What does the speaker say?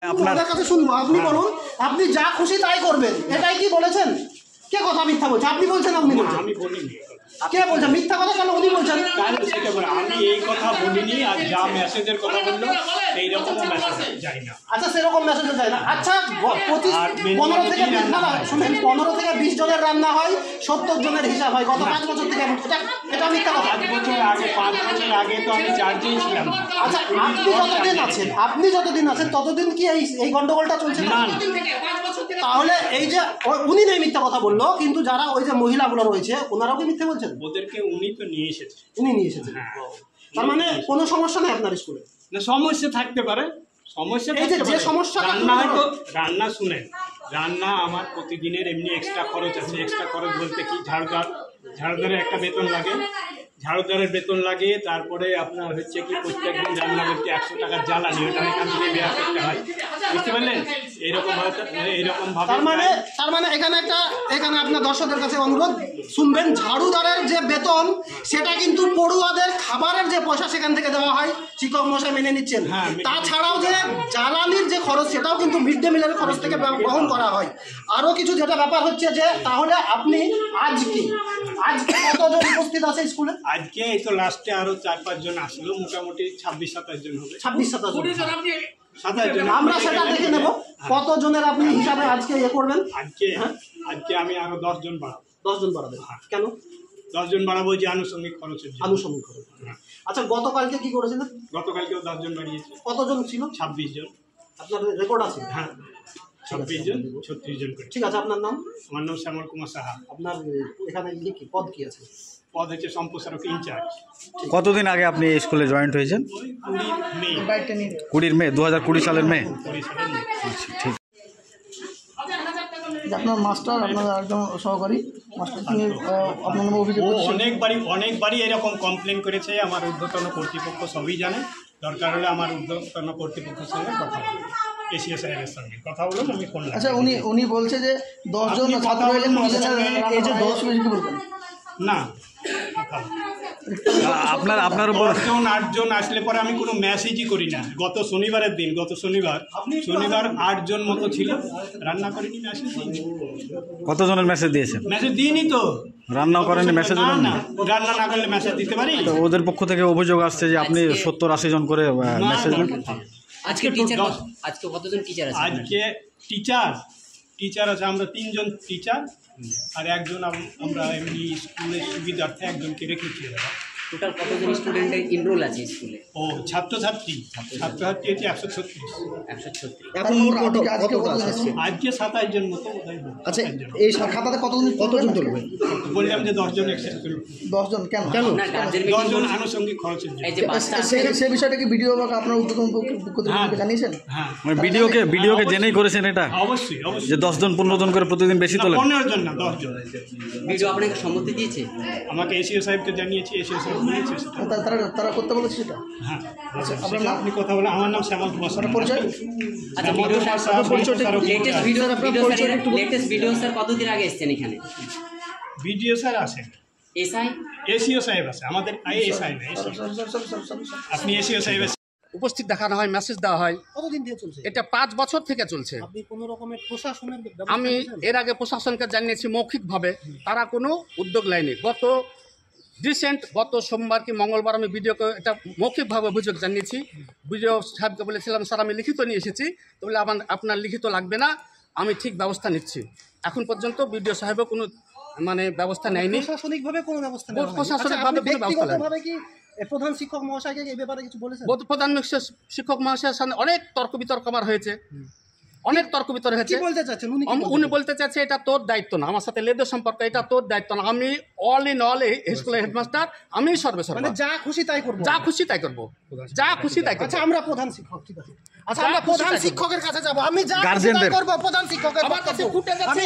আপনার কাছে শুনবো, আপনি বলুন, আপনি যা খুশি তাই করবেন, এটাই কি বলেছেন? কে কথা মিথ্যা বলছে? আপনি বলছেন? আপনি বলছেন? আমি বলিনি। কে বলছেন মিথ্যা কথা? কেন উনি বলছেন? সেটা বলে আমি এই কথা বলিনি, আর যা মেসেজের কথা বললো এইরকম মেসেজ যাই না। আচ্ছা, সেরকম মেসেজও যায় না। আচ্ছা, 15 থেকে 20 জনের রান্না হয়, 70 জনের হিসাব হয় গত 5 বছর থেকে। এটা মিথ্যা কথা। 5 বছর আগে তো আমি চার্জেই ছিলাম। আচ্ছা, আপনি যতদিন আছেন ততদিন কি এই গন্ডগোলটা চলছে না? তাহলে এই যে উনি নেই মিথ্যা কথা বললো, কিন্তু যারা ওই যে মহিলাগুলো রয়েছে ওনারাও কি মিথ্যা বলছেন? ওদেরকে উনি তো নিয়ে এসেছে। উনি নিয়ে এসেছেন। তার মানে কোনো সমস্যা নেই আপনার স্কুলে? না, সমস্যা থাকতে পারে। সমস্যা এই যে সমস্যা রান্না হয়তো রান্না শুনেন, রান্না আমার প্রতিদিনের এমনি এক্সট্রা খরচ আছে। এক্সট্রা খরচ বলতে কি, ঝাড়ুদারের একটা বেতন লাগে, ঝাড়ুদারের বেতন লাগে। তারপরে আপনার হচ্ছে কি প্রত্যেকদিন রান্না করতে 100 টাকার জ্বালানি, ওটা এখান থেকে বের করতে হয়। বুঝতে পারলেন? এইরকম ভাবে তার মানে এখানে আপনার দর্শকদের কাছে অনুরোধ শুনবেন, ঝাড়ুদারের যে বেতন সেটা কিন্তু পড়ুয়াদের খাবারের যে পয়সা সেখান থেকে দেওয়া হয়, শিক্ষক মশাই মেনে নিচ্ছেন। তাছাড়াও যে জ্বালানির যে খরচ সেটাও কিন্তু মিড ডে মিলের খরচ থেকে বহন করা হয়। আরও কিছু যেটা ব্যাপার হচ্ছে যে, তাহলে আপনি আজকে কতজন উপস্থিত আছে স্কুলে? আজকে এই তো লাস্টে আরো 4-5 জন আসলো, মোটামুটি 26-27 জন হবে। 26-27 জন। আমরা সেটা দেখে নেব কত জনের আপনি হিসাবে আজকে করবেন। আজকে আমি আরো 10 জন বাড়াবো। 10 জন বাড়াবেন? কেন 10 জন বাড়াবো? যে আনুষঙ্গিক খরচের জন্য। আনুষঙ্গিক খরচ। আচ্ছা, গতকালকে কি করেছিলেন? গতকালকেও 10 জন বাড়িয়েছে। কতজন ছিল? 26 জন। আপনার রেকর্ড আছে? হ্যাঁ, 26 জন 36 জন করে। ঠিক আছে, আপনার নাম? আমার নাম শ্যামল কুমার সাহা। আপনার এখানে কি পদ কি আছে? পদ হচ্ছে সম্প্রসারক ইনচার্জ। কতদিন আগে আপনি এই স্কুলে জয়েন্ট হয়েছেন? 20 মে 2020 সালের মে। ঠিক। আপনার মাস্টার, আপনার একজন সহকারী মাস্টার আপনার অভিযোগ অনেকবারই এরকম কমপ্লেন করেছে। আমার ঊর্ধ্বতন কর্তৃপক্ষ সবই জানে। দরকার হলে আমার ঊর্ধ্বতন কর্তৃপক্ষের সঙ্গে কথা বলবো, এসিএস সাহেবের সঙ্গে কথা বলুন, আমি ফোন। আচ্ছা, উনি বলছে যে 10 জন ছাত্র এলে এই যে 10 বেশি কি বলবেন? না, আপনার উপর 8 জন আসলে পরে আমি কোনো মেসেজই করি না। গত শনিবার 8 জন মতো ছিল, রান্না করিনি, মেসেজ দিইনি। কতজনের মেসেজ দিয়েছেন? মেসেজ দিইনি তো, রান্নাও করেনি, মেসেজ দিলেন না? রান্না না করলে মেসেজ দিতে পারি? তো ওদের পক্ষ থেকে অভিযোগ আসছে যে আপনি 70-80 জন করে মেসেজ দেন। আজকে কতজন টিচার আছে? আজকে টিচার আছে আমরা 3 জন টিচার, আর একজন আমরা এমনি স্কুলের সুবিধার্থে একজনকে রেখেছি। টোটাল কতজন স্টুডেন্টের এনরোল আছে স্কুলে? ও ছাত্রছাত্রী হচ্ছে 136। এখন আজকে 27 জন মতো। আচ্ছা, এই খাতাতে কতজন তুলবে? বললাম যে 10 জন এক্সেপ্ট করবে। 10 জন কেন? 10 জন আনুষঙ্গিক খরচের জন্য। সে বিষয়টা কি ভিডিও বা আপনার উদ্যোগ জানিয়েছেন? হ্যাঁ, ভিডিওকে জেনেই করেছেন এটা? অবশ্যই যে 10 জন 15 জন করে প্রতিদিন বেশি তোলেন? 15 জন না, 10 জন। ভিডিও আপনাকে সম্মতি দিয়েছে? আমাকে এসিও সাহেবকে জানিয়েছি, এসিও সাহেব বলেছে তারা করতে বলেছে সেটা। হ্যাঁ, আপনি কথা বলে। আমার নাম শ্যামল কুমার সাহা। পরিচয়? আচ্ছা, লেটেস্ট ভিডিও স্যার কতদিন আগে এসেছেন এখানে? ভিডিও স্যার আসেন, এসিও সাহেব আছে আমাদের। এসআই না, আপনি এসিও সাহেব উপস্থিত দেখানো হয়, মেসেজ দেওয়া হয়। কতদিন থেকে চলছে এটা 5 বছর থেকে চলছে। আপনি কোনো রকমের প্রশাসনের আমি এর আগে প্রশাসনকে জানিয়েছি মৌখিকভাবে, তারা কোনো উদ্যোগ নেয়নি। গত সোমবার কি মঙ্গলবার আমি ভিডিওকে এটা মৌখিকভাবে অভিযোগ জানিয়েছি। ভিডিও সাহেবকে বলেছিলাম, স্যার আমি লিখিত নিয়ে এসেছি। তো বলে আপনার লিখিত লাগবে না, আমি ঠিক ব্যবস্থা নিচ্ছি। এখন পর্যন্ত ভিডিও সাহেবও কোনো ব্যবস্থা নেয়নি। প্রশাসনিকভাবে কোনো ব্যবস্থা নেই? প্রশাসনিকভাবে কোনো ব্যবস্থা নেই। কি প্রধান শিক্ষক মহাশয়কে এই ব্যাপারে কিছু বলেছেন? প্রধান শিক্ষক মহাশয়ের সামনে অনেক তর্ক বিতর্ক আমার হয়েছে, অনেক তর্ক বিতর্ক হয়েছে। উনি বলতে চাচ্ছে এটা তোর দায়িত্ব না, আমার সাথে লেদের সম্পর্ক, এটা তোর দায়িত্ব না। আমি অল ইন অল স্কুলের হেডমাস্টার, আমি সর্বেসর্বা, যা খুশি তাই করবো। আচ্ছা, আমরা প্রধান শিক্ষক, ঠিক আছে। আচ্ছা, আমরা প্রধান শিক্ষকের কাছে যাবো। আমি যা খুশি তাই করবো। প্রধান শিক্ষকের আমার কাছে ফুটে গেছে।